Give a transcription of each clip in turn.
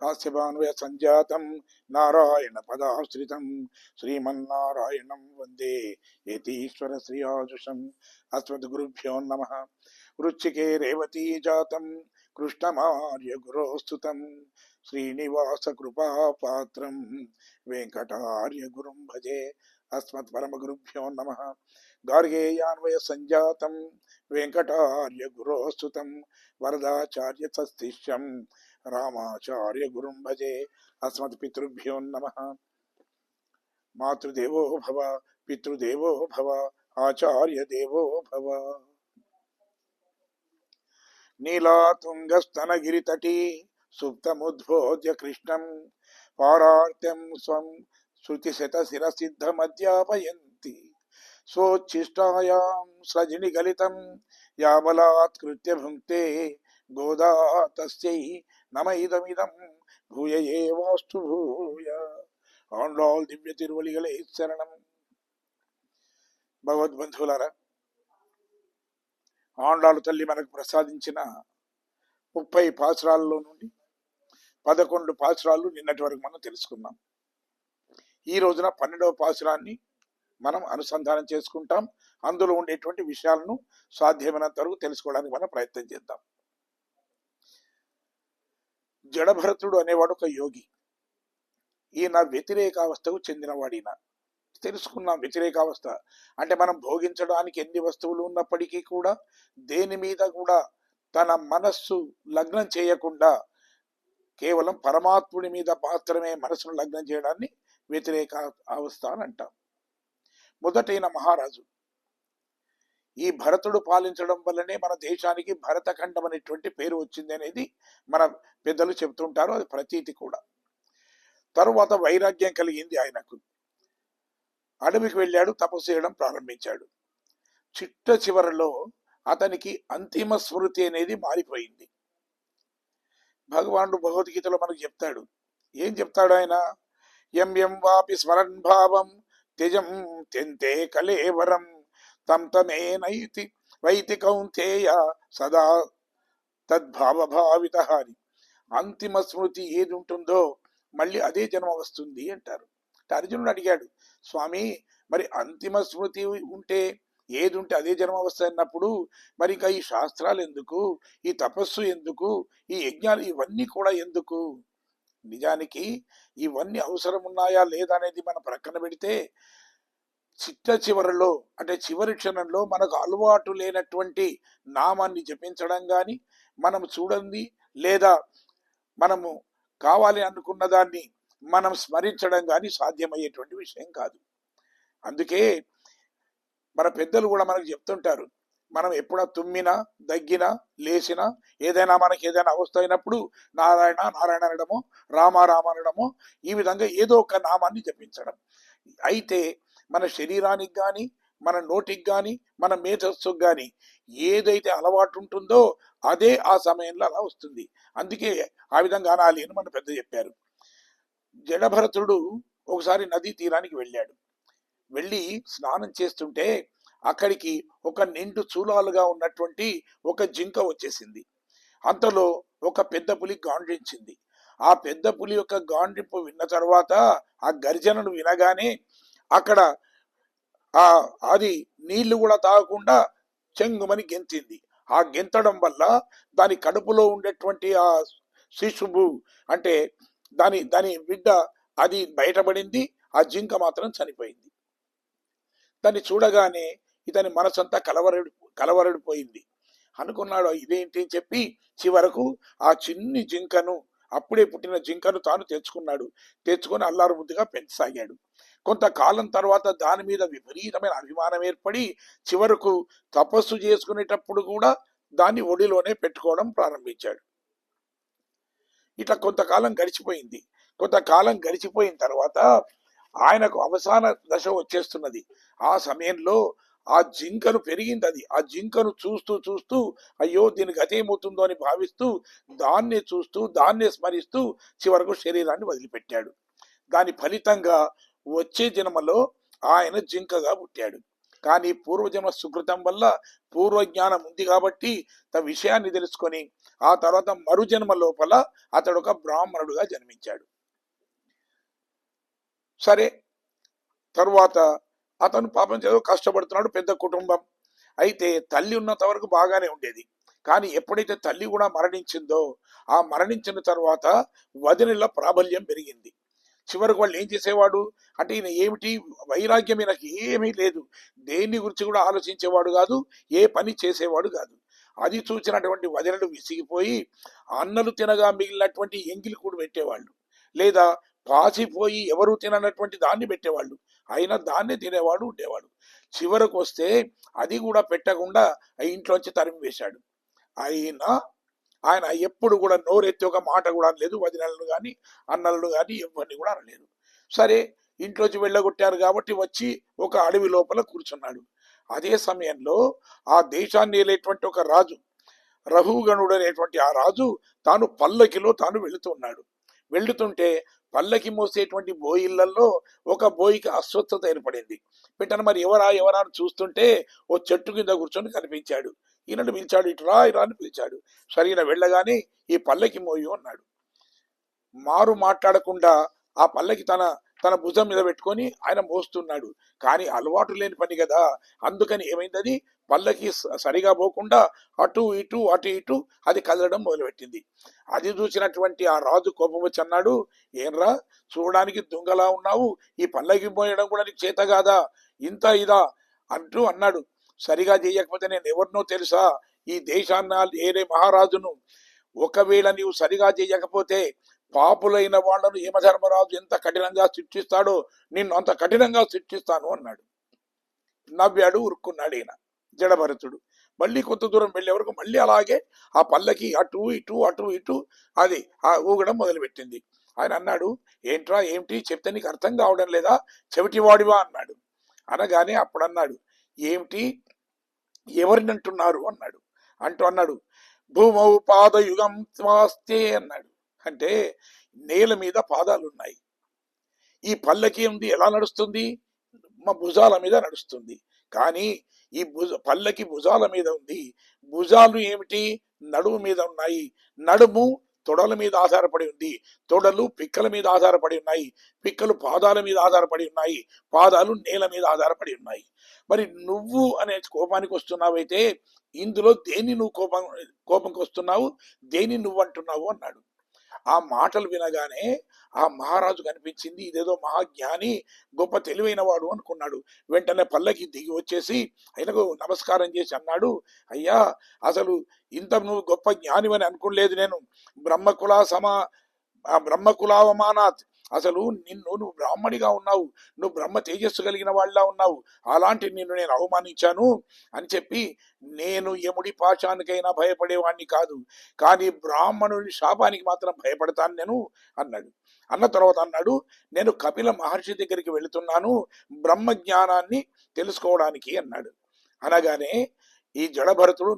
కాశ్యపాన్వయ సంజాతం నారాయణ పదాశ్రితం శ్రీమన్నారాయణం వందే యతీశ్వర శ్రీయాజుషం. అస్మద్గురుభ్యో నమః. వృశ్చికే రేవతీ జాతం కృష్ణమార్య గురోస్తుతం శ్రీనివాస కృపాపాత్రం వెంకటార్య గురుం భజే. అస్మత్ పరమగురుభ్యో నమః. గార్గేయాన్వయ సంజాతం వెంకటార్య గురోస్తుతం వరదాచార్య సశిష్యం రామాచార్య గురుం భజే. అస్మత్ పితృభ్యో నమః. మాతృదేవో భవ, పితృదేవో భవ, ఆచార్య దేవో భవ. నీలాతుంగస్తనగిరితటీ సుప్తముద్బోధ్య కృష్ణం పారార్త్యం స్వం శృతిశతశిరసిద్ధమధ్యాపయంతి స్వోచ్ఛిష్టాయాం సృజిని గలితం యాబలాత్కృత్య భుంక్తే గోదా తస్యై నమ ఇదమిదం భూయ ఏవాస్తు భూయ. ఆండాల్ దివ్య తిరువలిగలే శరణం. భగవద్బంధువులారా, ఆండాలు తల్లి మనకు ప్రసాదించిన 30 పాసురాల్లో నుండి 11 పాసురాలు నిన్నటి వరకు మనం తెలుసుకున్నాం. ఈ రోజున 12వ పాసురాన్ని మనం అనుసంధానం చేసుకుంటాం. అందులో ఉండేటువంటి విషయాలను సాధ్యమైనంత వరకు తెలుసుకోవడానికి మనం ప్రయత్నం చేద్దాం. జడభరతుడు అనేవాడు ఒక యోగి. ఈయన వ్యతిరేకావస్థకు చెందినవాడిన. తెలుసుకున్నాం. వ్యతిరేకావస్థ అంటే మనం భోగించడానికి ఎన్ని వస్తువులు ఉన్నప్పటికీ కూడా దేని మీద కూడా తన మనస్సు లగ్నం చేయకుండా కేవలం పరమాత్ముడి మీద మాత్రమే మనసును లగ్నం చేయడాన్ని వ్యతిరేక అవస్థ అని అంటాం. మొదటైన మహారాజు. ఈ భరతుడు పాలించడం వల్లనే మన దేశానికి భరతఖండం అనేటువంటి పేరు వచ్చింది అనేది మన పెద్దలు చెబుతుంటారు. అది ప్రతీతి కూడా. తరువాత వైరాగ్యం కలిగింది ఆయనకు. అడవికి వెళ్ళాడు, తపస్సు చేయడం ప్రారంభించాడు. చిట్ట చివరిలో అతనికి అంతిమ స్మృతి అనేది మారిపోయింది. భగవానుడు భగవద్గీతలో మనకు చెప్తాడు. ఏం చెప్తాడు ఆయన? యం యం వాపి స్మరన్ భావం త్యజం త్యంతే కలేవరం తం తమేనైతి వైతి కౌంతేయ సదా తద్భావభావిత అని. అంతిమ స్మృతి ఏది ఉంటుందో మళ్ళీ అదే జన్మ వస్తుంది అంటారు. అర్జునుడు అడిగాడు, స్వామి మరి అంతిమ స్మృతి ఉంటే ఏది ఉంటే అదే జన్మ వస్తాయి అన్నప్పుడు మరి ఇంకా ఈ శాస్త్రాలు ఎందుకు, ఈ తపస్సు ఎందుకు, ఈ యజ్ఞాలు ఇవన్నీ కూడా ఎందుకు? నిజానికి ఇవన్నీ అవసరం ఉన్నాయా లేదా అనేది మనం ప్రక్కన పెడితే చిట్ట చివరిలో అంటే చివరి క్షణంలో మనకు అలవాటు లేనటువంటి నామాన్ని జపించడం కానీ, మనం చూడండి లేదా మనము కావాలి అనుకున్న దాన్ని మనం స్మరించడం కానీ సాధ్యమయ్యేటువంటి విషయం కాదు. అందుకే మన పెద్దలు కూడా మనకు చెప్తుంటారు, మనం ఎప్పుడ తుమ్మినా దగ్గినా లేచినా ఏదైనా మనకి ఏదైనా అవస్థ అయినప్పుడు నారాయణ నారాయణ అనడమో రామ రామ అనడమో ఈ విధంగా ఏదో ఒక నామాన్ని జపించడం. అయితే మన శరీరానికి కానీ మన నోటికి కానీ మన మేధస్సుకు కానీ ఏదైతే అలవాటు ఉంటుందో అదే ఆ సమయంలో అలా వస్తుంది. అందుకే ఆ విధంగా అనాలి అని మన పెద్ద చెప్పారు. జడభరతుడు ఒకసారి నదీ తీరానికి వెళ్ళాడు. వెళ్ళి స్నానం చేస్తుంటే అక్కడికి ఒక నిండు చూలాలుగా ఉన్నటువంటి ఒక జింక వచ్చేసింది. అంతలో ఒక పెద్ద పులి గాండ్రించింది. ఆ పెద్ద పులి యొక్క గాండ్రింపు విన్న తర్వాత ఆ గర్జనను వినగానే అక్కడ అది నీళ్లు కూడా తాగకుండా చెంగుమని గెంతింది. ఆ గెంతడం వల్ల దాని కడుపులో ఉండేటువంటి ఆ శిశువు అంటే దాని బిడ్డ అది బయటపడింది. ఆ జింక మాత్రం చనిపోయింది. దాన్ని చూడగానే ఇతని మనసంతా కలవరడిపోయింది. అనుకున్నాడు ఇదేంటి అని చెప్పి చివరకు ఆ చిన్ని జింకను, అప్పుడే పుట్టిన జింకను తాను తెచ్చుకొని అల్లారు ముద్దుగా పెంచసాగాడు. కొంతకాలం తర్వాత దాని మీద విపరీతమైన అభిమానం ఏర్పడి చివరకు తపస్సు చేసుకునేటప్పుడు కూడా దాన్ని ఒడిలోనే పెట్టుకోవడం ప్రారంభించాడు. ఇట్లా కొంతకాలం గడిచిపోయింది. కొంతకాలం గడిచిపోయిన తర్వాత ఆయనకు అవసాన దశ వచ్చేస్తున్నది. ఆ సమయంలో ఆ జింకను పెరిగింది. అది ఆ జింకను చూస్తూ అయ్యో దీని గతేమవుతుందో అని భావిస్తూ దాన్నే చూస్తూ దాన్నే స్మరిస్తూ చివరకు శరీరాన్ని వదిలిపెట్టాడు. దాని ఫలితంగా వచ్చే జన్మలో ఆయన జింకగా పుట్టాడు. కానీ పూర్వజన్మ సుకృతం వల్ల పూర్వజ్ఞానం ఉంది కాబట్టి తన విషయాన్ని తెలుసుకొని ఆ తర్వాత మరుజన్మ లోపల అతడు ఒక బ్రాహ్మణుడుగా జన్మించాడు. సరే, తరువాత అతను పాపం చదువు కష్టపడుతున్నాడు, పెద్ద కుటుంబం. అయితే తల్లి ఉన్నంత వరకు బాగానే ఉండేది. కానీ ఎప్పుడైతే తల్లి కూడా మరణించిందో ఆ మరణించిన తర్వాత వదినల ప్రాబల్యం పెరిగింది. చివరికి వాళ్ళు ఏం చేసేవాడు అంటే, ఈయన ఏమిటి వైరాగ్యం, ఈయనకి ఏమీ లేదు, దేన్ని గురించి కూడా ఆలోచించేవాడు కాదు, ఏ పని చేసేవాడు కాదు. అది చూసినటువంటి వదినలు విసిగిపోయి అన్నలు తినగా మిగిలినటువంటి ఎంగిలి కూడా పెట్టేవాళ్ళు, లేదా పాసిపోయి ఎవరు తిననటువంటి దాన్ని పెట్టేవాళ్ళు, అయినా దాన్ని తినేవాడు ఉండేవాడు. చివరకు వస్తే అది కూడా పెట్టకుండా ఇంట్లోంచి తరిమి వేశాడు. అయినా ఆయన ఎప్పుడు కూడా నోరెత్తి ఒక మాట కూడా అనలేదు, వదినలను కానీ అన్నలను కానీ ఎవరిని కూడా అనలేదు. సరే, ఇంట్లోంచి వెళ్ళగొట్టారు కాబట్టి వచ్చి ఒక అడవి లోపల కూర్చున్నాడు. అదే సమయంలో ఆ దేశాన్ని ఏలేటువంటి ఒక రాజు, రఘుగణుడు అనేటువంటి ఆ రాజు తాను పల్లకిలో తాను వెళుతున్నాడు. వెళుతుంటే పల్లకి మోసేటువంటి బోయిళ్లలో ఒక బోయికి అస్వస్థత ఏర్పడింది. పెట్టను మరి ఎవరా అని చూస్తుంటే ఓ చెట్టు కింద కూర్చొని కనిపించాడు. ఈయనను పిలిచాడు, ఇటురా ఇరా అని పిలిచాడు. సరైన వెళ్ళగానే ఈ పల్లకి మోయు అన్నాడు. మారు మాట్లాడకుండా ఆ పల్లకి తన భుజం మీద పెట్టుకొని ఆయన మోస్తున్నాడు. కానీ అలవాటు లేని పని కదా, అందుకని ఏమైంది, పల్లకి సరిగా పోకుండా అటు ఇటు అది కదలడం మొదలుపెట్టింది. అది చూసినటువంటి ఆ రాజు కోపం వచ్చి అన్నాడు, ఏంరా చూడడానికి దొంగలా ఉన్నావు, ఈ పల్లకి మోయడం కూడా నీకు చేత కాదా, ఇంత ఇదా అంటూ అన్నాడు. సరిగా చేయకపోతే నేను ఎవరినో తెలుసా, ఈ దేశాన్న ఏరే మహారాజును. ఒకవేళ నీవు సరిగా చేయకపోతే పాపులైన వాళ్లను యమధర్మరాజు ఎంత కఠినంగా శిక్షిస్తాడో నిన్ను అంత కఠినంగా శిక్షిస్తాను అన్నాడు. నవ్వాడు, ఉరుక్కున్నాడు ఈయన జడభరతుడు. మళ్ళీ కొంత దూరం వెళ్ళే వరకు మళ్ళీ అలాగే ఆ పల్లకి అటు ఇటు అది ఊగడం మొదలుపెట్టింది. ఆయన అన్నాడు, ఏంట్రా ఏమిటి చెప్తే నీకు అర్థం కావడం లేదా, చెవిటివాడివా అన్నాడు. అనగానే అప్పుడు అన్నాడు, ఏమిటి ఎవరిని అంటున్నారు అన్నాడు. అన్నాడు, భూమౌ పాదయుగం స్వాస్తే అన్నాడు. అంటే నేల మీద పాదాలు ఉన్నాయి. ఈ పల్లకి ఉంది ఎలా నడుస్తుంది, మా భుజాల మీద నడుస్తుంది. కానీ ఈ పల్లకి భుజాల మీద ఉంది, భుజాలు ఏమిటి నడుము మీద ఉన్నాయి, నడుము తొడల మీద ఆధారపడి ఉంది, తొడలు పిక్కల మీద ఆధారపడి ఉన్నాయి, పిక్కలు పాదాల మీద ఆధారపడి ఉన్నాయి, పాదాలు నేల మీద ఆధారపడి ఉన్నాయి. మరి నువ్వు అనే కోపానికి వస్తున్నావైతే ఇందులో దేన్ని నువ్వు కోపంకి వస్తున్నావు, దేన్ని నువ్వు అంటున్నావు అన్నాడు. ఆ మాటలు వినగానే ఆ మహారాజు కనిపించింది, ఇదేదో మహాజ్ఞాని, గొప్ప తెలివైన వాడు అనుకున్నాడు. వెంటనే పల్లకి దిగి వచ్చేసి ఆయనకు నమస్కారం చేసి అన్నాడు, అయ్యా అసలు ఇంత నువ్వు గొప్ప జ్ఞానివని అనుకోలేదు నేను, బ్రహ్మకులావమానాత్, అసలు నువ్వు బ్రాహ్మడిగా ఉన్నావు, నువ్వు బ్రహ్మ తేజస్సు కలిగిన వాళ్ళ ఉన్నావు, అలాంటి నిన్ను నేను అవమానించాను అని చెప్పి, నేను యముడి పాశానికైనా భయపడేవాడిని కాదు, కానీ బ్రాహ్మణుడి శాపానికి మాత్రం భయపడతాను నేను అన్నాడు. అన్న తర్వాత అన్నాడు, నేను కపిల మహర్షి దగ్గరికి వెళుతున్నాను బ్రహ్మ జ్ఞానాన్ని తెలుసుకోవడానికి అన్నాడు. అనగానే ఈ జడభరతుడు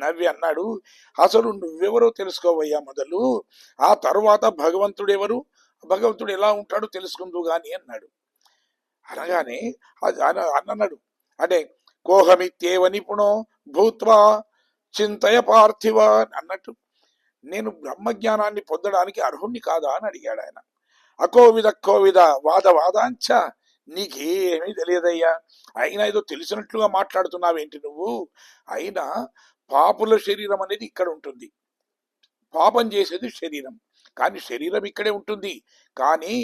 నవ్వి అన్నాడు, అసలు నువ్వెవరో తెలుసుకోవయ్యా మొదలు, ఆ తరువాత భగవంతుడు ఎవరు, భగవంతుడు ఎలా ఉంటాడో తెలుసుకుందు గాని అన్నాడు. అనగానే అన్నాడు, అంటే కోహమిత్యేవ నిపుణో భూత్వా చింతయ పార్థివ అన్నట్టు, నేను బ్రహ్మజ్ఞానాన్ని పొందడానికి అర్హుణ్ణి కాదా అని అడిగాడు ఆయన. అకోవిద వాదాంచ, నీకేమీ తెలియదయ్యా, అయినా ఏదో తెలిసినట్లుగా మాట్లాడుతున్నావేంటి నువ్వు, అయినా పాపుల శరీరం అనేది ఇక్కడ ఉంటుంది, పాపం చేసేది శరీరం, కానీ శరీరం ఇక్కడే ఉంటుంది, కానీ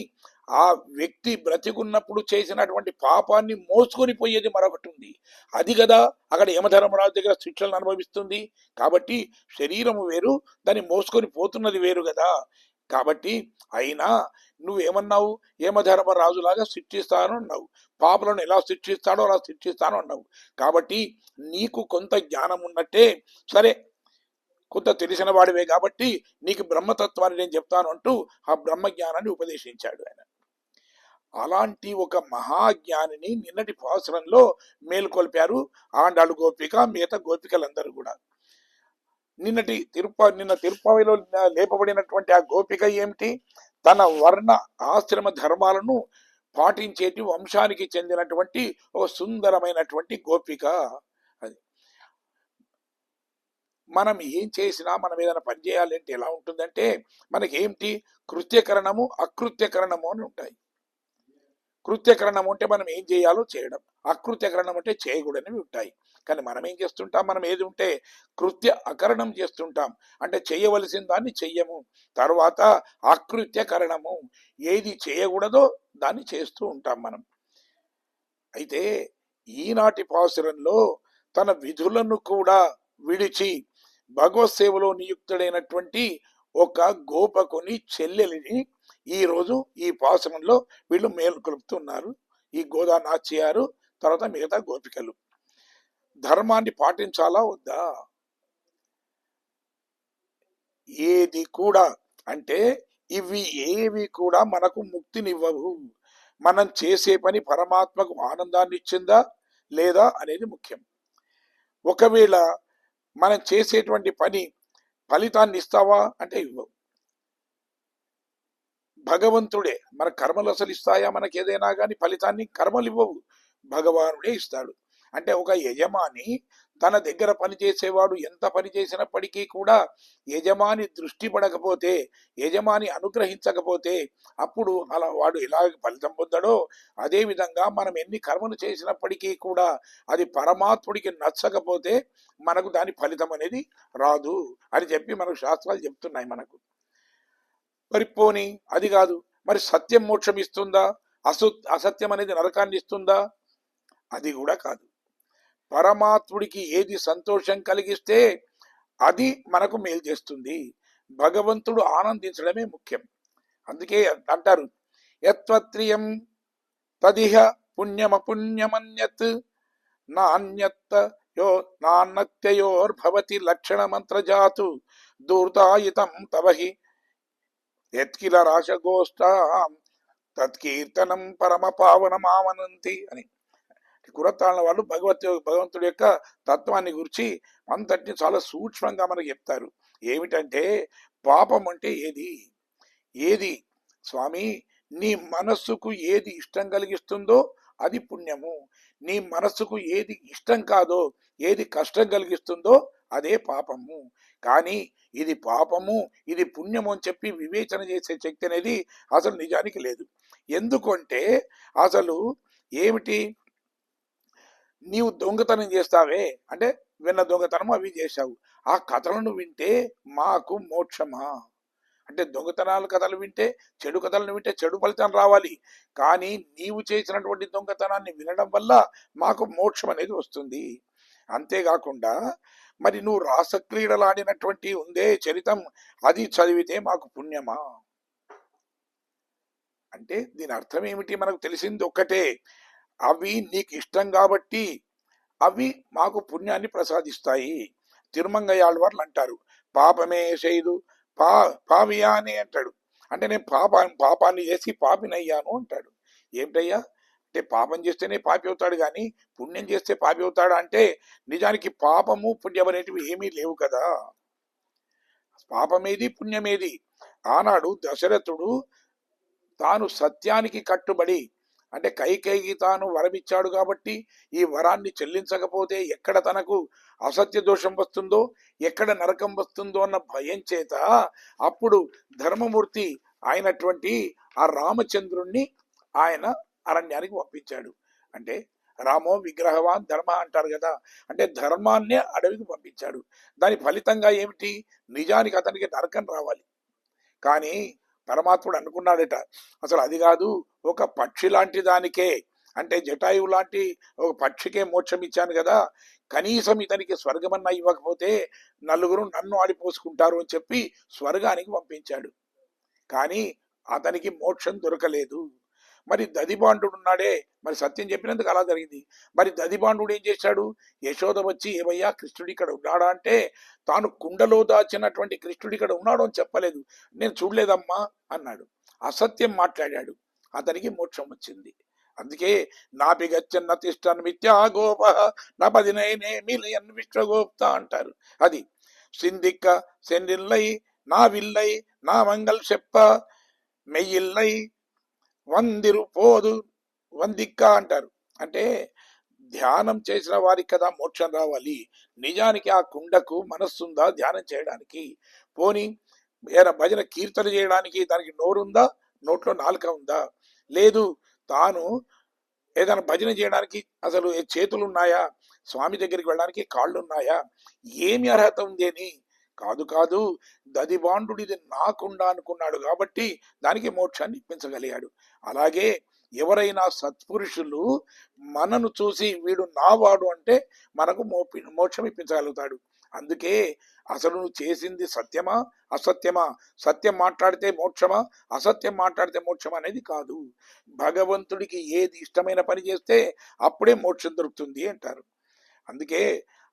ఆ వ్యక్తి బ్రతికున్నప్పుడు చేసినటువంటి పాపాన్ని మోసుకొని పోయేది మరొకటి ఉంది, అది కదా అక్కడ యమధర్మరాజు దగ్గర శిక్షలను అనుభవిస్తుంది. కాబట్టి శరీరము వేరు, దాన్ని మోసుకొని పోతున్నది వేరు కదా. కాబట్టి అయినా నువ్వేమన్నావు, యమధర్మరాజులాగా శిక్షిస్తాను అన్నావు, పాపలను ఎలా శిక్షిస్తాడో అలా శిక్షిస్తాను అన్నావు. కాబట్టి నీకు కొంత జ్ఞానం ఉన్నట్టే, సరే కొంత తెలిసిన వాడివే కాబట్టి నీకు బ్రహ్మతత్వాన్ని నేను చెప్తాను అంటూ ఆ బ్రహ్మజ్ఞానాన్ని ఉపదేశించాడు ఆయన. అలాంటి ఒక మహాజ్ఞానిని నిన్నటి పాసురంలో మేల్కొల్పారు ఆండాళ్ళు గోపిక, మిగతా గోపికలందరూ కూడా. నిన్న తిరుపతిలో లేపబడినటువంటి ఆ గోపిక ఏమిటి, తన వర్ణ ఆశ్రమ ధర్మాలను పాటించేటి వంశానికి చెందినటువంటి ఒక సుందరమైనటువంటి గోపిక. అది మనం ఏం చేసినా మనం ఏదైనా పని చేయాలంటే ఎలా ఉంటుందంటే మనకేమిటి కృత్యకరణము అకృత్యకరణము అని ఉంటాయి. కృత్యకరణం అంటే మనం ఏం చేయాలో చేయడం, అకృత్యకరణం అంటే చేయకూడనివి ఉంటాయి. కానీ మనం ఏం చేస్తుంటాం, మనం ఏది ఉంటే కృత్య అకరణం చేస్తుంటాం, అంటే చేయవలసిన దాన్ని చెయ్యము. తర్వాత అకృత్యకరణము, ఏది చేయకూడదో దాన్ని చేస్తూ ఉంటాం మనం. అయితే ఈనాటి పాసురంలో తన విధులను కూడా విడిచి భగవత్ సేవలో నియుక్తుడైనటువంటి ఒక గోపకుని చెల్లెలిని ఈరోజు ఈ పాసురంలో వీళ్ళు మేలుకొలుపుతున్నారు. ఈ గోదా నాచ్యారు, తర్వాత మిగతా గోపికలు. ధర్మాన్ని పాటించాలా వద్దా? ఏది కూడా అంటే ఇవి ఏవి కూడా మనకు ముక్తినివ్వవు. మనం చేసే పని పరమాత్మకు ఆనందాన్ని ఇచ్చిందా లేదా అనేది ముఖ్యం. ఒకవేళ మనం చేసేటువంటి పని ఫలితాన్ని ఇస్తావా అంటే ఇవ్వవు. భగవంతుడే మన కర్మలు అసలు ఇస్తాయా? మనకి ఏదైనా కానీ ఫలితాన్ని కర్మలు ఇవ్వవు, భగవానుడే ఇస్తాడు. అంటే ఒక యజమాని తన దగ్గర పనిచేసేవాడు ఎంత పని చేసినప్పటికీ కూడా యజమాని దృష్టి పడకపోతే, యజమాని అనుగ్రహించకపోతే అప్పుడు అలా వాడు ఎలా ఫలితం పొందడో అదే విధంగా మనం ఎన్ని కర్మలు చేసినప్పటికీ కూడా అది పరమాత్ముడికి నచ్చకపోతే మనకు దాని ఫలితం అనేది రాదు అని చెప్పి మనకు శాస్త్రాలు చెప్తున్నాయి మనకు. మరి పోని అది కాదు, మరి సత్యం మోక్షం ఇస్తుందా, అసత్యం అనేది నరకాన్ని ఇస్తుందా? అది కూడా కాదు. పరమాత్ముడికి ఏది సంతోషం కలిగిస్తే అది మనకు మేలు చేస్తుంది. భగవంతుడు ఆనందించడమే ముఖ్యం. అందుకే అంటారు యత్వత్రియం తదిహ పుణ్యమపుణ్యమన్యత్ నాణ్యత్త యో నాన్నత్యయోర్భవతి లక్షణ మంత్రజాతు దూర్దాయితం తవహి యత్కిల రాశగోష్ఠ తత్కీర్తనం పరమ పావనమావనంతి అని. కురతాళ్ళ వాళ్ళు భగవంతుడి యొక్క తత్వాన్ని గురించి అంతటిని చాలా సూక్ష్మంగా మనకు చెప్తారు. ఏమిటంటే పాపం అంటే ఏది ఏది స్వామి, నీ మనస్సుకు ఏది ఇష్టం కలిగిస్తుందో అది పుణ్యము, నీ మనస్సుకు ఏది ఇష్టం కాదో, ఏది కష్టం కలిగిస్తుందో అదే పాపము. కానీ ఇది పాపము ఇది పుణ్యము అని చెప్పి వివేచన చేసే శక్తి అనేది అసలు నిజానికి లేదు. ఎందుకంటే అసలు ఏమిటి, నీవు దొంగతనం చేస్తావే అంటే విన్న దొంగతనం అవి చేశావు, ఆ కథలను వింటే మాకు మోక్షమా అంటే దొంగతనాల కథలు వింటే, చెడు కథలను వింటే చెడు ఫలితం రావాలి. కానీ నీవు చేసినటువంటి దొంగతనాన్ని వినడం వల్ల మాకు మోక్షం అనేది వస్తుంది. అంతేకాకుండా మరి నువ్వు రాసక్రీడలాడినటువంటి ఉందే చరితం, అది చదివితే మాకు పుణ్యమా అంటే దీని అర్థం ఏమిటి? మనకు తెలిసింది ఒక్కటే, అవి నీకు ఇష్టం కాబట్టి అవి మాకు పుణ్యాన్ని ప్రసాదిస్తాయి. తిరుమంగయాళ్వార్లు అంటారు పాపమే చేయదు పావియాని అంటాడు. అంటే నేను పాపాన్ని చేసి పాపినయ్యాను అంటాడు. ఏమిటయ్యా అంటే పాపం చేస్తేనే పాపి అవుతాడు కానీ పుణ్యం చేస్తే పాపి అవుతాడా అంటే నిజానికి పాపము పుణ్యం అనేటివి ఏమీ లేవు కదా. పాపమేది పుణ్యమేది. ఆనాడు దశరథుడు తాను సత్యానికి కట్టుబడి అంటే కైకేయికి తాను వరమిచ్చాడు కాబట్టి ఈ వరాన్ని చెల్లించకపోతే ఎక్కడ తనకు అసత్య దోషం వస్తుందో, ఎక్కడ నరకం వస్తుందో అన్న భయం చేత అప్పుడు ధర్మమూర్తి అయినటువంటి ఆ రామచంద్రుణ్ణి ఆయన అరణ్యానికి పంపించాడు. అంటే రామో విగ్రహవాన్ ధర్మ అంటారు కదా, అంటే ధర్మాన్నే అడవికి పంపించాడు. దాని ఫలితంగా ఏమిటి, నిజానికి అతనికి నరకం రావాలి. కానీ పరమాత్ముడు అనుకున్నాడట అసలు అది కాదు, ఒక పక్షి లాంటి దానికే అంటే జటాయువు లాంటి ఒక పక్షికే మోక్షం ఇచ్చాను కదా, కనీసం ఇతనికి స్వర్గమన్నా ఇవ్వకపోతే నలుగురు నన్ను ఆడిపోసుకుంటారు అని చెప్పి స్వర్గానికి పంపించాడు. కానీ అతనికి మోక్షం దొరకలేదు. మరి దదిబాండు ఉన్నాడే, మరి సత్యం చెప్పినందుకు అలా జరిగింది. మరి దదిబాండు ఏం చేశాడు, యశోద వచ్చి ఏమయ్యా కృష్ణుడు ఇక్కడ ఉన్నాడా అంటే తాను కుండలో దాచినటువంటి కృష్ణుడు ఇక్కడ ఉన్నాడు అని చెప్పలేదు, నేను చూడలేదమ్మా అన్నాడు. అసత్యం మాట్లాడాడు, అతనికి మోక్షం వచ్చింది. అందుకే నాభిగచ్చన్న తిష్టన్ మిథ్యా గోప నపదినైనేమిలయన్ విశ్వగోప్త అంటారు. అది సిందిక్క సెండిల్లై నా విల్లై నా మంగళ్ చెప్ప మెయ్యిల్లై వందిరు పోదు వందిక్క అంటారు. అంటే ధ్యానం చేసిన వారికి కదా మోక్షం రావాలి. నిజానికి ఆ కుండకు మనస్సుందా ధ్యానం చేయడానికి? పోని ఏరా భజన కీర్తన చేయడానికి దానికి నోరుందా? నోట్లో నాలుక ఉందా? లేదు. తాను ఏదైనా భజన చేయడానికి అసలు చేతులు ఉన్నాయా? స్వామి దగ్గరికి వెళ్ళడానికి కాళ్ళు ఉన్నాయా? ఏమి అర్హత ఉంది అని? కాదు కాదు, దదిబాండు ఇది నాకుండా అనుకున్నాడు కాబట్టి దానికి మోక్షాన్ని ఇప్పించగలిగాడు. అలాగే ఎవరైనా సత్పురుషులు మనను చూసి వీడు నావాడు అంటే మనకు మోక్షం ఇప్పించగలుగుతాడు. అందుకే అసలు నువ్వు చేసింది సత్యమా అసత్యమా, సత్యం మాట్లాడితే మోక్షమా అసత్యం మాట్లాడితే మోక్షం అనేది కాదు. భగవంతుడికి ఏది ఇష్టమైన పని చేస్తే అప్పుడే మోక్షం దొరుకుతుంది అంటారు. అందుకే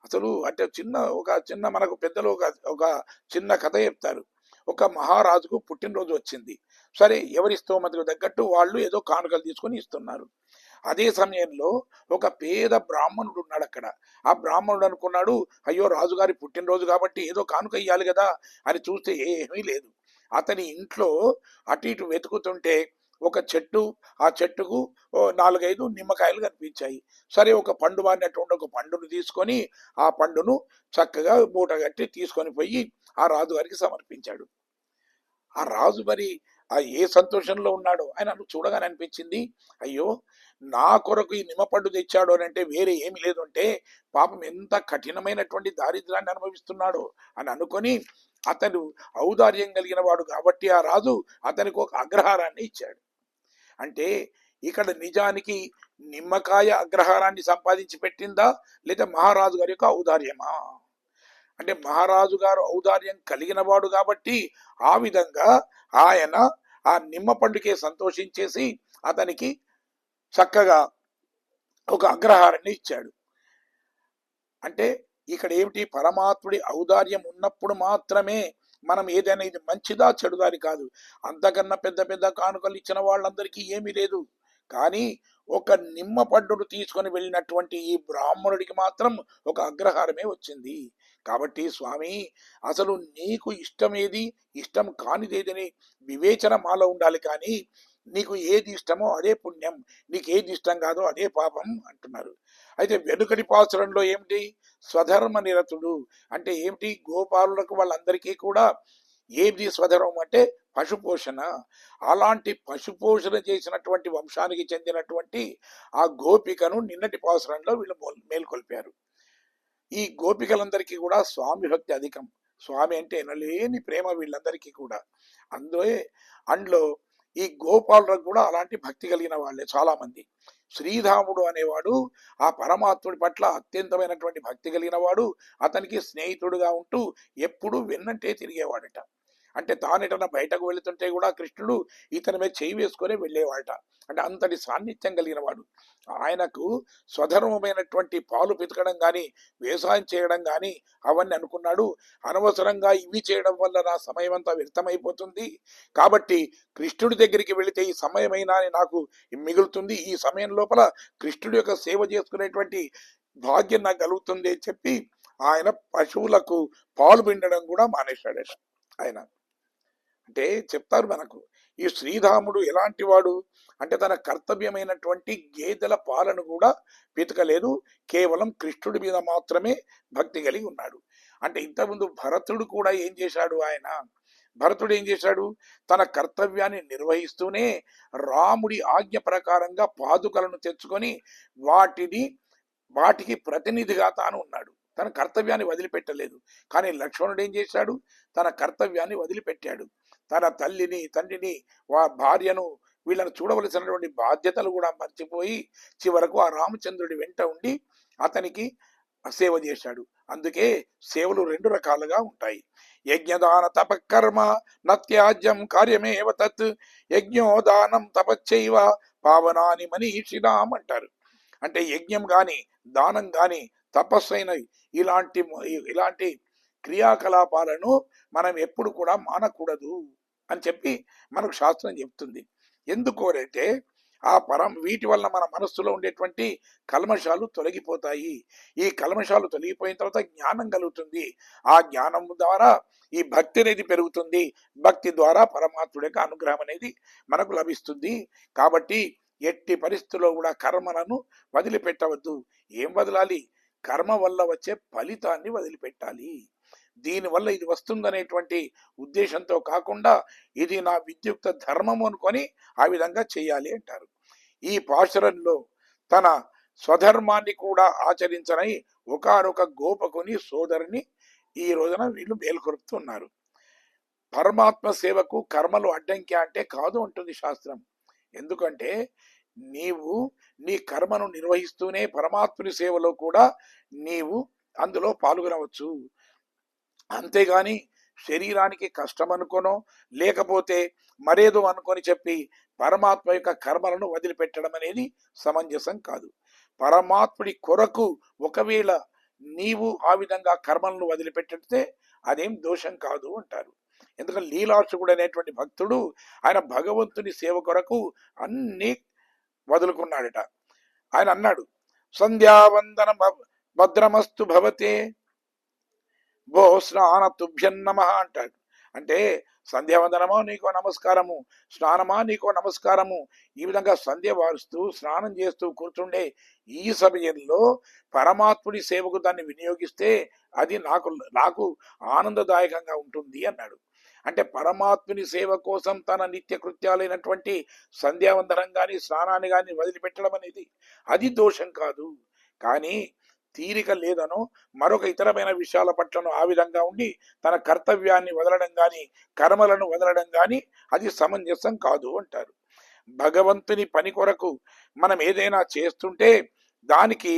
అసలు అంటే చిన్న మనకు పెద్దలు ఒక చిన్న కథ చెప్తారు. ఒక మహారాజుకు పుట్టినరోజు వచ్చింది. సరే, ఎవరి స్తోమతకు తగ్గట్టు వాళ్ళు ఏదో కానుకలు తీసుకొని ఇస్తున్నారు. అదే సమయంలో ఒక పేద బ్రాహ్మణుడు ఉన్నాడు అక్కడ. ఆ బ్రాహ్మణుడు అనుకున్నాడు, అయ్యో రాజుగారి పుట్టినరోజు కాబట్టి ఏదో కానుక ఇయ్యాలి కదా అని చూస్తే ఏమీ లేదు. అతని ఇంట్లో అటు ఇటు వెతుకుతుంటే ఒక చెట్టు, ఆ చెట్టుకు 4-5 నిమ్మకాయలు కనిపించాయి. సరే, ఒక పండు వాడినటువంటి ఒక పండును తీసుకొని ఆ పండును చక్కగా మూట కట్టి తీసుకొని పోయి ఆ రాజుగారికి సమర్పించాడు. ఆ రాజు మరి ఏ సంతోషంలో ఉన్నాడో ఆయన చూడగానే అనిపించింది, అయ్యో నా కొరకు ఈ నిమ్మపండు తెచ్చాడు అని అంటే వేరే ఏమి లేదు అంటే పాపం ఎంత కఠినమైనటువంటి దారిద్ర్యాన్ని అనుభవిస్తున్నాడో అని అనుకొని అతను ఔదార్యం కలిగిన వాడు కాబట్టి ఆ రాజు అతనికి ఒక అగ్రహారాన్ని ఇచ్చాడు. అంటే ఇక్కడ నిజానికి నిమ్మకాయ అగ్రహారాన్ని సంపాదించి పెట్టిందా లేదా మహారాజు గారి యొక్క ఔదార్యమా? అంటే మహారాజు గారు ఔదార్యం కలిగిన వాడు కాబట్టి ఆ విధంగా ఆయన ఆ నిమ్మ పండుగే సంతోషించేసి అతనికి చక్కగా ఒక అగ్రహారాన్ని ఇచ్చాడు. అంటే ఇక్కడ ఏమిటి, పరమాత్ముడి ఔదార్యం ఉన్నప్పుడు మాత్రమే మనం ఏదైనా ఇది మంచిదా చెడుదారి కాదు. అంతకన్నా పెద్ద పెద్ద కానుకలు ఇచ్చిన వాళ్ళందరికీ ఏమీ లేదు. కానీ ఒక నిమ్మ పండును తీసుకొని వెళ్ళినటువంటి ఈ బ్రాహ్మణుడికి మాత్రం ఒక అగ్రహారమే వచ్చింది. కాబట్టి స్వామి, అసలు నీకు ఇష్టమేది ఇష్టం కానిదేదని వివేచన మాలో ఉండాలి. కానీ నీకు ఏది ఇష్టమో అదే పుణ్యం, నీకు ఏది ఇష్టం కాదో అదే పాపం అంటున్నారు. అయితే వెనుకటి పాసురంలో ఏమిటి, స్వధర్మ నిరతుడు అంటే ఏమిటి, గోపాలులకు వాళ్ళందరికీ కూడా ఏది స్వధర్మం అంటే పశుపోషణ. అలాంటి పశుపోషణ చేసినటువంటి వంశానికి చెందినటువంటి ఆ గోపికను నిన్నటి పాసురంలో వీళ్ళు మేల్కొల్పారు. ఈ గోపికలందరికీ కూడా స్వామి భక్తి అధికం. స్వామి అంటే ఎనలేని ప్రేమ వీళ్ళందరికీ కూడా. అందులో ఈ గోపాలులకు కూడా అలాంటి భక్తి కలిగిన వాళ్ళే చాలా మంది. శ్రీధాముడు అనేవాడు ఆ పరమాత్ముడి పట్ల అత్యంతమైనటువంటి భక్తి కలిగిన వాడు. అతనికి స్నేహితుడుగా ఉంటూ ఎప్పుడూ వెన్నంటే తిరిగేవాడట. అంటే తానెటన్నా బయటకు వెళుతుంటే కూడా కృష్ణుడు ఇతని మీద చేయి వేసుకొని వెళ్ళేవాడట. అంటే అంతటి సాన్నిధ్యం కలిగిన వాడు. ఆయనకు స్వధర్మమైనటువంటి పాలు పితకడం కానీ వ్యవసాయం చేయడం కానీ అవన్నీ అనుకున్నాడు. అనవసరంగా ఇవి చేయడం వల్ల నా సమయం అంతా వ్యర్థమైపోతుంది కాబట్టి కృష్ణుడి దగ్గరికి వెళితే ఈ సమయమైనా నాకు మిగులుతుంది, ఈ సమయం లోపల కృష్ణుడి యొక్క సేవ చేసుకునేటువంటి భాగ్యం నాకు కలుగుతుంది అని చెప్పి ఆయన పశువులకు పాలు పిండడం కూడా మానేశాడట ఆయన. అంటే చెప్తారు మనకు, ఈ శ్రీరాముడు ఎలాంటి వాడు అంటే తన కర్తవ్యమైనటువంటి గేదెల పాలను కూడా పితకలేదు, కేవలం కృష్ణుడి మీద మాత్రమే భక్తి కలిగి ఉన్నాడు. అంటే ఇంతకుముందు భరతుడు కూడా ఏం చేశాడు, భరతుడు ఏం చేశాడు, తన కర్తవ్యాన్ని నిర్వహిస్తూనే రాముడి ఆజ్ఞ ప్రకారంగా పాదుకలను తెచ్చుకొని వాటికి ప్రతినిధిగా తాను ఉన్నాడు. తన కర్తవ్యాన్ని వదిలిపెట్టలేదు. కానీ లక్ష్మణుడు ఏం చేశాడు, తన కర్తవ్యాన్ని వదిలిపెట్టాడు. తన తల్లిని తండ్రిని భార్యను వీళ్ళను చూడవలసినటువంటి బాధ్యతలు కూడా మర్చిపోయి చివరకు ఆ రామచంద్రుడి వెంట ఉండి అతనికి సేవ చేశాడు. అందుకే సేవలు 2 రకాలుగా ఉంటాయి. యజ్ఞదాన తపకర్మ నత్యాజ్యం కార్యమేవ తత్, యజ్ఞోదానం తపచ్చైవ పావనాని మనీషినాం అంటారు. అంటే యజ్ఞం గాని దానం గాని తపస్సైనవి ఇలాంటి క్రియాకలాపాలను మనం ఎప్పుడు కూడా మానకూడదు అని చెప్పి మనకు శాస్త్రం చెప్తుంది. ఎందుకు అంటే వీటి వల్ల మన మనస్సులో ఉండేటువంటి కల్మషాలు తొలగిపోతాయి. ఈ కల్మషాలు తొలగిపోయిన తర్వాత జ్ఞానం కలుగుతుంది. ఆ జ్ఞానం ద్వారా ఈ భక్తి అనేది పెరుగుతుంది. భక్తి ద్వారా పరమాత్ముడి యొక్క అనుగ్రహం అనేది మనకు లభిస్తుంది. కాబట్టి ఎట్టి పరిస్థితుల్లో కూడా కర్మలను వదిలిపెట్టవద్దు. ఏం వదలాలి? కర్మ వల్ల వచ్చే ఫలితాన్ని వదిలిపెట్టాలి. దీనివల్ల ఇది వస్తుందనేటువంటి ఉద్దేశంతో కాకుండా ఇది నా విద్యుక్త ధర్మము అనుకొని ఆ విధంగా చేయాలి అంటారు. ఈ పాశురంలో తన స్వధర్మాన్ని కూడా ఆచరించనై ఒకానొక గోపకుని సోదరుని ఈ రోజున వీళ్ళు మేల్కొలుపుతున్నారు. పరమాత్మ సేవకు కర్మలు అడ్డంకి అంటే కాదు అంటుంది శాస్త్రం. ఎందుకంటే నీవు నీ కర్మను నిర్వహిస్తూనే పరమాత్ముని సేవలో కూడా నీవు అందులో పాల్గొనవచ్చు. అంతేగాని శరీరానికి కష్టం అనుకోనో లేకపోతే మరేదో అనుకొని చెప్పి పరమాత్మ యొక్క కర్మలను వదిలిపెట్టడం అనేది సమంజసం కాదు. పరమాత్ముడి కొరకు ఒకవేళ నీవు ఆ విధంగా కర్మలను వదిలిపెట్టితే అదేం దోషం కాదు అంటారు. ఎందుకంటే లీలాసుకుడు అనేటువంటి భక్తుడు ఆయన భగవంతుని సేవ కొరకు అన్ని వదులుకున్నాడట. ఆయన అన్నాడు, సంధ్యావందన భద్రమస్తు భవతే భో స్నాన తుభ్యన్నమ అంటాడు. అంటే సంధ్యావందనమో నీకో నమస్కారము, స్నానమా నీకో నమస్కారము. ఈ విధంగా సంధ్య వారుస్తూ స్నానం చేస్తూ కూర్చుండే ఈ సమయంలో పరమాత్ముడి సేవకు దాన్ని వినియోగిస్తే అది నాకు ఆనందదాయకంగా ఉంటుంది అన్నాడు. అంటే పరమాత్ముని సేవ కోసం తన నిత్య కృత్యాలైనటువంటి సంధ్యావందనం కానీ స్నానాన్ని కానీ వదిలిపెట్టడం అనేది అది దోషం కాదు. కానీ తీరిక లేదనో మరొక ఇతరమైన విషయాల పట్లను ఆ విధంగా ఉండి తన కర్తవ్యాన్ని వదలడం కానీ కర్మలను వదలడం కానీ అది సమంజసం కాదు అంటారు. భగవంతుని పని కొరకు మనం ఏదైనా చేస్తుంటే దానికి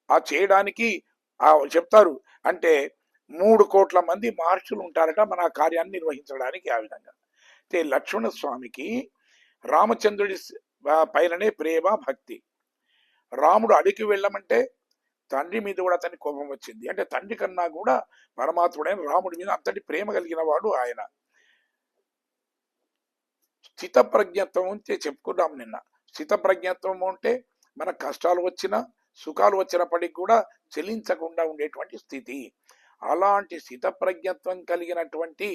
ఆ చేయడానికి చెప్తారు. అంటే 3 కోట్ల మంది మహర్షులు ఉంటారట మన కార్యాన్ని నిర్వహించడానికి. ఆ విధంగా అయితే లక్ష్మణ స్వామికి రామచంద్రుడి పైననే ప్రేమ భక్తి. రాముడు అడిగి వెళ్ళమంటే తండ్రి మీద కూడా అతని కోపం వచ్చింది. అంటే తండ్రి కన్నా కూడా పరమాత్ముడైన రాముడి మీద అంతటి ప్రేమ కలిగిన వాడు ఆయన. స్థిత ప్రజ్ఞత్వం అంటే చెప్పుకున్నాం నిన్న. స్థిత ప్రజ్ఞత్వం అంటే మన కష్టాలు వచ్చినా సుఖాలు వచ్చినప్పటికీ కూడా చెలించకుండా ఉండేటువంటి స్థితి. అలాంటి స్థిత ప్రజ్ఞత్వం కలిగినటువంటి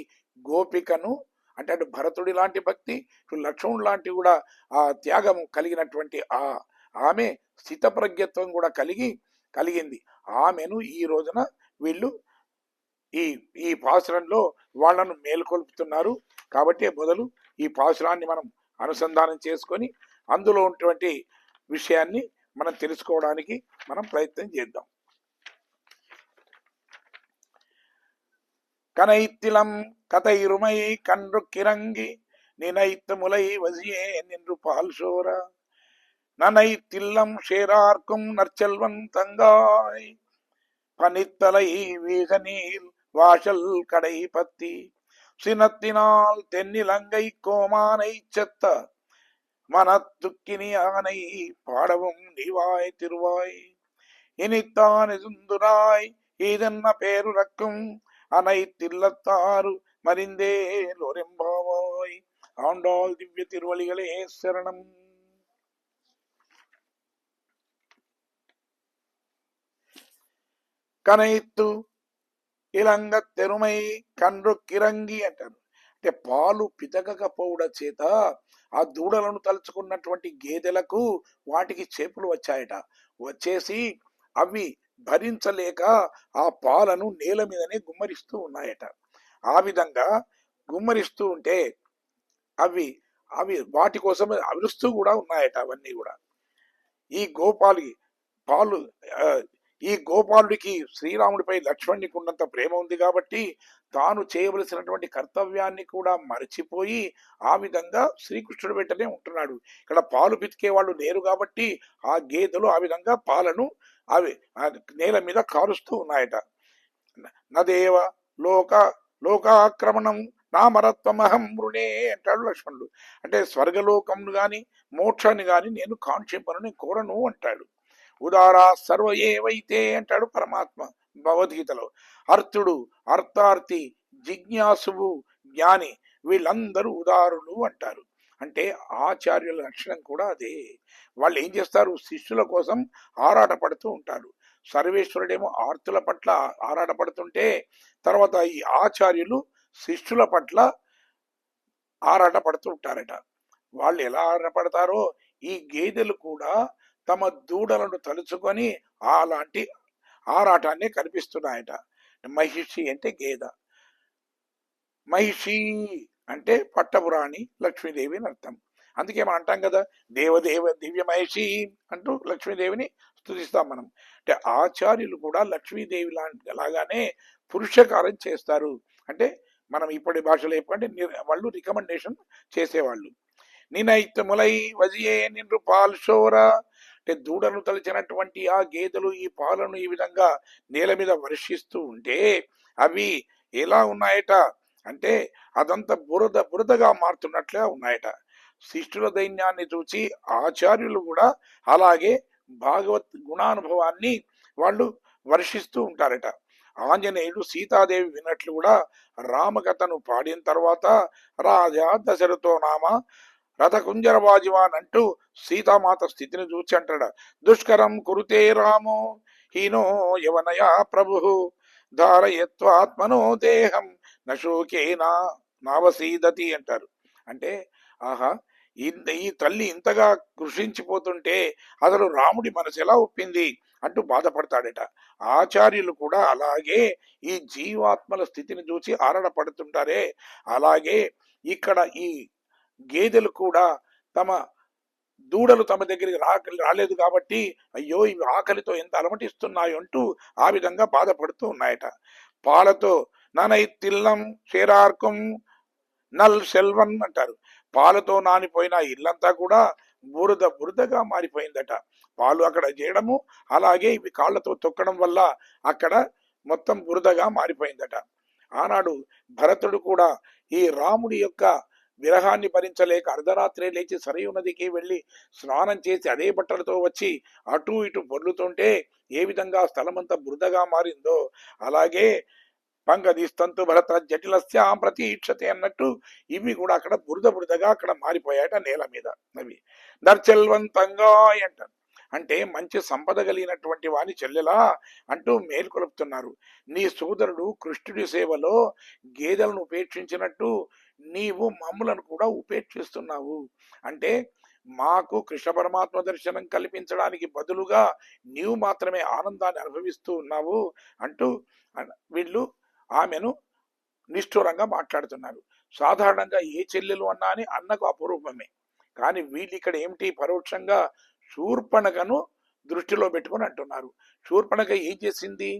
గోపికను అంటే అటు భరతుడి లాంటి భక్తి, ఇటు లక్ష్మణుడు లాంటి కూడా ఆ త్యాగము కలిగినటువంటి ఆమె స్థిత ప్రజ్ఞత్వం కూడా కలిగింది. ఆమెను ఈ రోజున వీళ్ళు ఈ పాసురంలో వాళ్ళను మేల్కొల్పుతున్నారు. కాబట్టి మొదలు ఈ పాసురాన్ని మనం అనుసంధానం చేసుకొని అందులో ఉన్నటువంటి విషయాన్ని మనం తెలుసుకోవడానికి మనం ప్రయత్నం చేద్దాం. కనైత్తిలం కథైరుమై కన్రు కిరంగి నినైత్తములై వజియే నిన్ను పాల్సోర ననైత్తిల్లం షేరార్க்கும் నర్చెల్వన్ தங்காய் பனித்தலை வீக நீர் வாசல் கடை பத்தி சினத்தினால் தென்னிலங்கை கோமானை செத்த மனத்துக்கினி ஆனை பாடவும் நீவாய் திருவாய் இனித்தான் இருந்துராய் இதென்ன பேருரக்கும் அனைத்தில்லத்தாறு மறிந்தே லொரெம்பாவாய். ஆண்டாள் திவ்ய திருவழிகளே சரணம். కనైత్తు ఇలంగ తెరుమై కండ్రు కిరంగి అంటారు. అంటే పాలు పితకకపోవడం చేత ఆ దూడలను తలుచుకున్నటువంటి గేదెలకు వాటికి చేపులు వచ్చాయట. వచ్చేసి అవి భరించలేక ఆ పాలను నేల మీదనే గుమ్మరిస్తూ ఉన్నాయట. ఆ విధంగా గుమ్మరిస్తూ ఉంటే అవి వాటి కోసం అరుస్తూ కూడా ఉన్నాయట. అవన్నీ కూడా ఈ గోపాలుడికి శ్రీరాముడిపై లక్ష్మణునికి ఉన్నంత ప్రేమ ఉంది కాబట్టి తాను చేయవలసినటువంటి కర్తవ్యాన్ని కూడా మరచిపోయి ఆ విధంగా శ్రీకృష్ణుడు వెంటనే ఉంటున్నాడు. ఇక్కడ పాలు పితికే వాళ్ళు లేరు కాబట్టి ఆ గేదెలు ఆ విధంగా పాలను అవి నేల మీద కారుస్తూ ఉన్నాయట. నదేవ లోకాక్రమణం నామరత్వమహం మృణే అంటాడు లక్ష్మణుడు. అంటే స్వర్గలోకంను గాని మోక్షాన్ని గాని నేను కాంక్షింపను, నేను కోరను అంటాడు. ఉదారా సర్వ ఏవైతే అంటాడు పరమాత్మ భగవద్గీతలో. అర్థుడు, అర్థార్థి, జిజ్ఞాసువు, జ్ఞాని వీళ్ళందరూ ఉదారులు అంటారు. అంటే ఆచార్యుల లక్షణం కూడా అదే. వాళ్ళు ఏం చేస్తారు? శిష్యుల కోసం ఆరాటపడుతూ ఉంటారు. సర్వేశ్వరుడేమో ఆర్తుల పట్ల ఆరాటపడుతుంటే తర్వాత ఈ ఆచార్యులు శిష్యుల పట్ల ఆరాటపడుతూ ఉంటారట. వాళ్ళు ఎలా ఆరాటపడతారో ఈ గేదెలు కూడా తమ దూడలను తలుచుకొని అలాంటి ఆరాటాన్ని కనిపిస్తున్నాయట. మహిషి అంటే గేద, మహిషి అంటే పట్టపురాణి లక్ష్మీదేవి అని అర్థం. అందుకే మనం అంటాం కదా, దేవదేవ దివ్య మహిషి అంటూ లక్ష్మీదేవిని స్తుతిస్తాం మనం. అంటే ఆచార్యులు కూడా లక్ష్మీదేవి లాగానే పురుషకారం చేస్తారు. అంటే మనం ఇప్పటి భాషలో చెప్పండి, వాళ్ళు రికమెండేషన్ చేసేవాళ్ళు. నినైతములై వజియే నిన్ను పాల్షోరా, అంటే దూడను తలిచినటువంటి ఆ గేదెలు ఈ పాలను ఈ విధంగా నేల మీద వర్షిస్తూ ఉంటే అవి ఎలా ఉన్నాయట అంటే అదంతా బురద బురదగా మారుతున్నట్లుగా ఉన్నాయట. శిష్టుల దైన్యాన్ని చూచి ఆచార్యులు కూడా అలాగే భాగవత్ గుణానుభవాన్ని వాళ్ళు వర్షిస్తూ ఉంటారట. ఆంజనేయుడు సీతాదేవి విన్నట్లు కూడా రామకథను పాడిన తర్వాత రాజా దశరథో నామ రథకుంజరవాజివాన్ అంటూ సీతామాత స్థితిని చూచి అంటాడు, దుష్కరం కురుతే రామో హీనో యవనయా ప్రభు ధారయత్వాత్మనో దేహం నశోకేనా నావసీదతి అంటారు. అంటే ఆహా, ఈ తల్లి ఇంతగా కృషించిపోతుంటే అసలు రాముడి మనసు ఎలా ఒప్పింది అంటూ బాధపడతాడట. ఆచార్యులు కూడా అలాగే ఈ జీవాత్మల స్థితిని చూసి ఆరాటపడుతుంటారే, అలాగే ఇక్కడ ఈ గేదెలు కూడా తమ దూడలు తమ దగ్గరికి రాలేదు కాబట్టి అయ్యో ఇవి ఆకలితో ఎంత అలమటిస్తున్నాయో అంటూ ఆ విధంగా బాధపడుతూ ఉన్నాయట. పాలతో ననైతిల్లం చేరార్కం నల్ సెల్వన్ అంటారు. పాలతో నానిపోయిన ఇల్లంతా కూడా బురద బురదగా మారిపోయిందట. పాలు అక్కడ చేయడము, అలాగే ఇవి కాళ్లతో తొక్కడం వల్ల అక్కడ మొత్తం బురదగా మారిపోయిందట. ఆనాడు భరతుడు కూడా ఈ రాముడి యొక్క విరహాన్ని భరించలేక అర్ధరాత్రే లేచి సరయూ నదికి వెళ్ళి స్నానం చేసి అదే బట్టలతో వచ్చి అటు ఇటు పొర్లుతుంటే ఏ విధంగా స్థలమంతా బురదగా మారిందో అలాగే పంగదిస్తంతు భరత జటిలస్యాం ప్రతీక్షతే అన్నట్టు ఇవి కూడా అక్కడ బురద బురదగా అక్కడ మారిపోయాట నేల మీద. అవి దర్చెల్వంతంగా అంటారు, అంటే మంచి సంపద కలిగినటువంటి వాని చెల్లెలా అంటూ మేల్కొలుపుతున్నారు. నీ సోదరుడు కృష్ణుడి సేవలో గేదెలను ఉపేక్షించినట్టు నీవు మమ్ములను కూడా ఉపేక్షిస్తున్నావు. అంటే మాకు కృష్ణ పరమాత్మ దర్శనం కల్పించడానికి బదులుగా నీవు మాత్రమే ఆనందాన్ని అనుభవిస్తూ ఉన్నావు అంటూ వీళ్ళు ఆమెను నిష్ఠూరంగా మాట్లాడుతున్నారు. సాధారణంగా ఏ చెల్లెలు అన్నా అని అన్నకు అపురూపమే, కానీ వీళ్ళు ఇక్కడ ఏమిటి పరోక్షంగా శూర్పణఖను దృష్టిలో పెట్టుకుని అంటున్నారు. శూర్పణఖ ఏం చేసింది,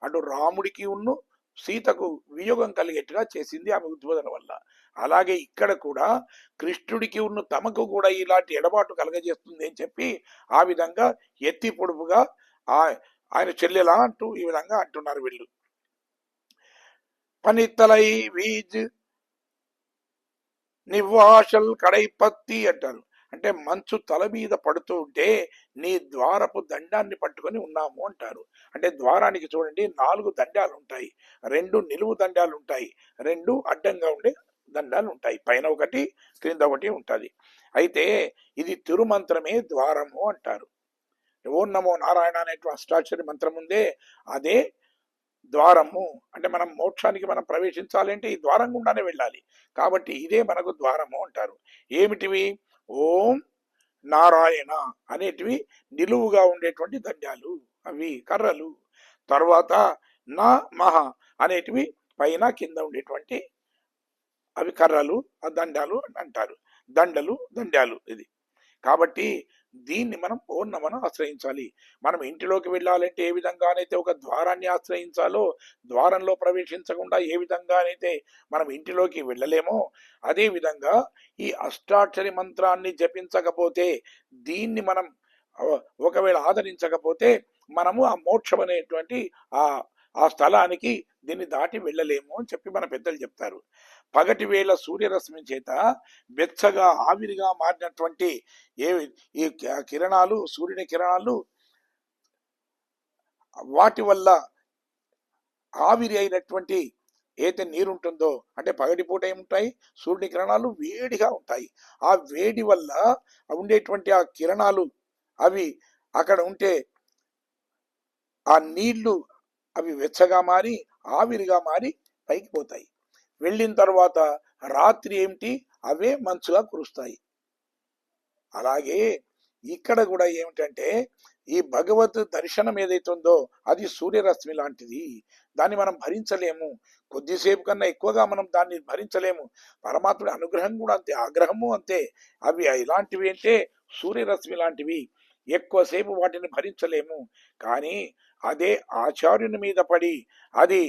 అటు రాముడికి ఉన్ను సీతకు వియోగం కలిగేట్టుగా చేసింది ఆమె ఉద్బోధన వల్ల. అలాగే ఇక్కడ కూడా కృష్ణుడికి ఉన్న తమకు కూడా ఇలాంటి ఎడబాటు కలగజేస్తుంది అని చెప్పి ఆ విధంగా ఎత్తి పొడుపుగా ఆయన చెల్లెలా అంటూ ఈ విధంగా అంటున్నారు వీళ్ళు. పనితలై వీజ్ నివాషల్ కడైపత్తి అంటారు. అంటే మంచు తల మీద పడుతూ ఉంటే నీ ద్వారపు దండాన్ని పట్టుకొని ఉన్నాము అంటారు. అంటే ద్వారానికి చూడండి 4 దండాలు ఉంటాయి, 2 నిలువు దండాలు ఉంటాయి, 2 అడ్డంగా ఉండే దండాలు ఉంటాయి, పైన ఒకటి క్రింద ఒకటి ఉంటుంది. అయితే ఇది తిరుమంత్రమే ద్వారము అంటారు. ఓం నమో నారాయణ అనేటువంటి అష్టాక్షరి మంత్రం ఉందే అదే ద్వారము. అంటే మనం మోక్షానికి మనం ప్రవేశించాలంటే ఈ ద్వారం గుండానే వెళ్ళాలి, కాబట్టి ఇదే మనకు ద్వారము అంటారు. ఏమిటివి, ఓం నారాయణ అనేటివి నిలువుగా ఉండేటువంటి దండాలు, అవి కర్రలు. తర్వాత నా మహ అనేటివి పైన కింద ఉండేటువంటి అవి కర్రలు, ఆ దండాలు అంటారు. దండలు దండాలు ఇది. కాబట్టి దీన్ని మనం పూర్ణమను ఆశ్రయించాలి. మనం ఇంటిలోకి వెళ్ళాలంటే ఏ విధంగానైతే ఒక ద్వారాన్ని ఆశ్రయించాలో, ద్వారంలో ప్రవేశించకుండా ఏ విధంగానైతే మనం ఇంటిలోకి వెళ్ళలేమో అదే విధంగా ఈ అష్టాక్షరి మంత్రాన్ని జపించకపోతే, దీన్ని మనం ఒకవేళ ఆదరించకపోతే మనము ఆ మోక్షం అనేటువంటి ఆ స్థలానికి దీన్ని దాటి వెళ్ళలేము అని చెప్పి మన పెద్దలు చెప్తారు. పగటి వేళ సూర్యరశ్మి చేత వెచ్చగా ఆవిరిగా మారినటువంటి ఈ కిరణాలు, సూర్యుని కిరణాలు, వాటి వల్ల ఆవిరి అయినటువంటి ఏదైతే నీరుంటుందో, అంటే పగటిపూట ఏముంటాయి, సూర్యుని కిరణాలు వేడిగా ఉంటాయి. ఆ వేడి వల్ల ఉండేటువంటి ఆ కిరణాలు అవి అక్కడ ఉంటే ఆ నీళ్లు అవి వెచ్చగా మారి ఆవిరిగా మారి పైకి పోతాయి. వెళ్ళిన తర్వాత రాత్రి ఏమిటి, అవే మంచుగా కురుస్తాయి. అలాగే ఇక్కడ కూడా ఏమిటంటే ఈ భగవత్ దర్శనం ఏదైతే ఉందో అది సూర్యరశ్మి లాంటిది. దాన్ని మనం భరించలేము. కొద్దిసేపు కన్నా ఎక్కువగా మనం దాన్ని భరించలేము. పరమాత్ముడి అనుగ్రహం కూడా అంతే, ఆగ్రహము అంతే. అవి ఎలాంటివి అంటే సూర్యరశ్మి లాంటివి. ఎక్కువసేపు వాటిని భరించలేము. కానీ అదే ఆచార్యుని మీద పడి అది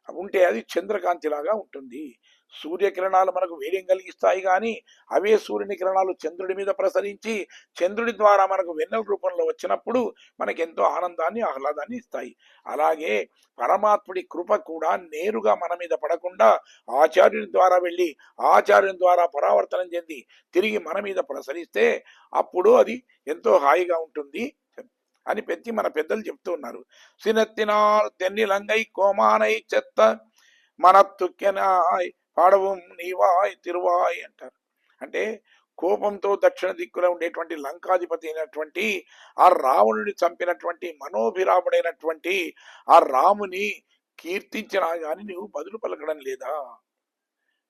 ఉంటే అది చంద్రకాంతి లాగా ఉంటుంది. సూర్యకిరణాలు మనకు వేడిని కలిగిస్తాయి, కానీ అవే సూర్యుని కిరణాలు చంద్రుడి మీద ప్రసరించి చంద్రుడి ద్వారా మనకు వెన్నెల రూపంలో వచ్చినప్పుడు మనకి ఎంతో ఆనందాన్ని ఆహ్లాదాన్ని ఇస్తాయి. అలాగే పరమాత్ముడి కృప కూడా నేరుగా మన మీద పడకుండా ఆచార్యుని ద్వారా వెళ్ళి ఆచార్యుని ద్వారా పరావర్తనం చెంది తిరిగి మన మీద ప్రసరిస్తే అప్పుడు అది ఎంతో హాయిగా ఉంటుంది అని మన పెద్దలు చెప్తూ ఉన్నారు. సినెత్తినాల్ తెన్నిలంగై కోమానై చెత్త మనత్తుక్కెనాయ్ పాడవం నీవాయ్ తిరువాయ్ అంటారు. అంటే కోపంతో దక్షిణ దిక్కులో ఉండేటువంటి లంకాధిపతి అయినటువంటి ఆ రావణుని చంపినటువంటి మనోభిరాముడైనటువంటి ఆ రాముని కీర్తించినా గాని నువ్వు బదులు పలకడం లేదా?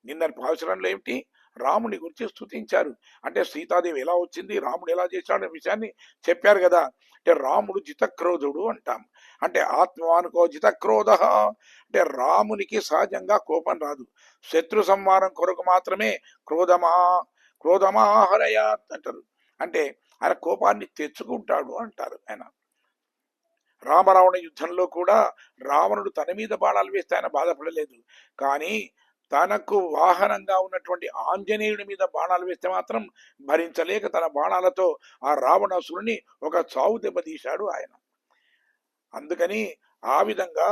నిన్న పాశురంలో ఏమిటి? రాముని గురించి స్తుతించారు. అంటే సీతాదేవి ఎలా వచ్చింది, రాముడు ఎలా చేశాడు అనే విషయాన్ని చెప్పారు కదా. అంటే రాముడు జితక్రోధుడు అంటాం. అంటే ఆత్మవానుకో జితక్రోధ. అంటే రామునికి సహజంగా కోపం రాదు. శత్రు సంహారం కొరకు మాత్రమే క్రోధమాహరయాత్ అంటారు. అంటే ఆయన కోపాన్ని తెచ్చుకుంటాడు అంటారు ఆయన. రామరావణ యుద్ధంలో కూడా రావణుడు తన మీద బాణాలు వేస్తే ఆయన బాధపడలేదు. కానీ తనకు వాహనంగా ఉన్నటువంటి ఆంజనేయుడి మీద బాణాలు వేస్తే మాత్రం భరించలేక తన బాణాలతో ఆ రావణాసురుని ఒక చావు దెబ్బతీశాడు ఆయన. అందుకని ఆ విధంగా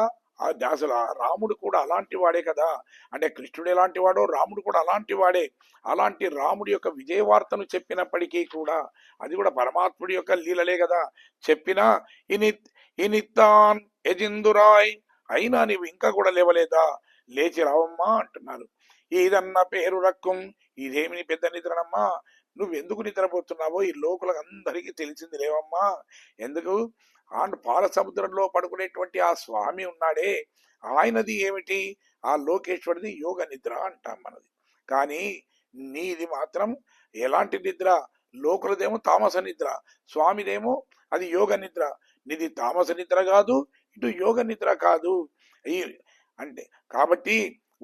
అసలు ఆ రాముడు కూడా అలాంటి వాడే కదా. అంటే కృష్ణుడు ఎలాంటి వాడో రాముడు కూడా అలాంటి వాడే. అలాంటి రాముడి యొక్క విజయవార్తను చెప్పినప్పటికీ కూడా అది కూడా పరమాత్ముడి యొక్క లీలలే కదా. చెప్పినా ఇనిత్తాన్ ఎజిందురాయ్, అయినా నీవు ఇంకా కూడా లేవలేదా, లేచి రావమ్మా అంటున్నారు. ఇదన్న పేరు రక్కం, ఇదేమి పెద్ద నిద్రనమ్మా, నువ్వెందుకు నిద్రపోతున్నావో ఈ లోకులకు అందరికీ తెలిసింది లేవమ్మా. ఎందుకు? పాల సముద్రంలో పడుకునేటువంటి ఆ స్వామి ఉన్నాడే, ఆయనది ఏమిటి? ఆ లోకేశ్వరుది యోగ నిద్ర అంటాం మనది. కానీ నీది మాత్రం ఎలాంటి నిద్ర? లోకులదేమో తామస నిద్ర, స్వామిదేమో అది యోగ నిద్ర. నీది తామస నిద్ర కాదు, ఇటు యోగ నిద్ర కాదు. అంటే కాబట్టి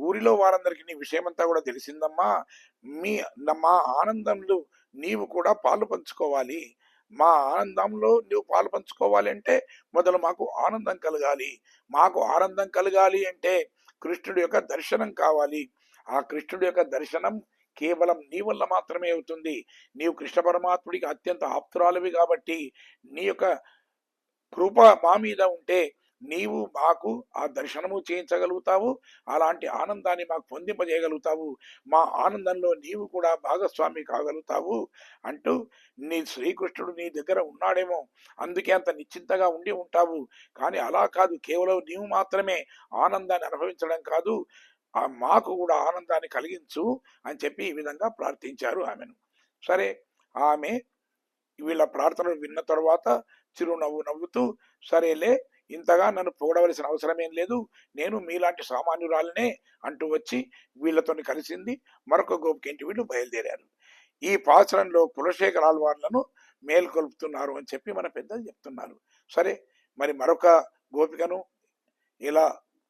ఊరిలో వారందరికీ నీ విషయమంతా కూడా తెలిసిందమ్మా. మా ఆనందంలో నీవు కూడా పాలు పంచుకోవాలి. మా ఆనందంలో నువ్వు పాలు పంచుకోవాలి అంటే మొదలు మాకు ఆనందం కలగాలి. మాకు ఆనందం కలగాలి అంటే కృష్ణుడి యొక్క దర్శనం కావాలి. ఆ కృష్ణుడి యొక్క దర్శనం కేవలం నీ వల్ల మాత్రమే అవుతుంది. నీవు కృష్ణ పరమాత్ముడికి అత్యంత ఆప్తురాలివి కాబట్టి నీ యొక్క కృప మా మీద ఉంటే నీవు మాకు ఆ దర్శనము చేయించగలుగుతావు. అలాంటి ఆనందాన్ని మాకు పొందింపజేయగలుగుతావు. మా ఆనందంలో నీవు కూడా భాగస్వామి కాగలుగుతావు అంటూ నీ శ్రీకృష్ణుడు నీ దగ్గర ఉన్నాడేమో, అందుకే అంత నిశ్చింతగా ఉండి ఉంటావు. కానీ అలా కాదు, కేవలం నీవు మాత్రమే ఆనందాన్ని అనుభవించడం కాదు, మాకు కూడా ఆనందాన్ని కలిగించు అని చెప్పి ఈ విధంగా ప్రార్థించారు ఆమెను. సరే, ఆమె వీళ్ళ ప్రార్థనలు విన్న తర్వాత చిరునవ్వు నవ్వుతూ, సరేలే, ఇంతగా నన్ను పొగడవలసిన అవసరమేం లేదు, నేను మీలాంటి సామాన్యురాలనే అంటూ వచ్చి వీళ్లతో కలిసింది. మరొక గోపికింటి వీళ్ళు బయలుదేరారు. ఈ పాసరంలో కులశేఖర ఆళ్వార్లను మేల్కొల్పుతున్నారు అని చెప్పి మన పెద్దలు చెప్తున్నారు. సరే, మరి మరొక గోపికను ఎలా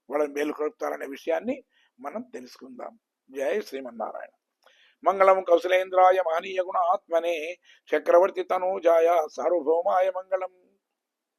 వాళ్ళని మేల్కొల్పుతారనే విషయాన్ని మనం తెలుసుకుందాం. జయ శ్రీమన్నారాయణ. మంగళం కౌశలేంద్రాయ మహనీయ గుణ ఆత్మనే చక్రవర్తి తనూజాయ సార్వభౌమాయ మంగళం.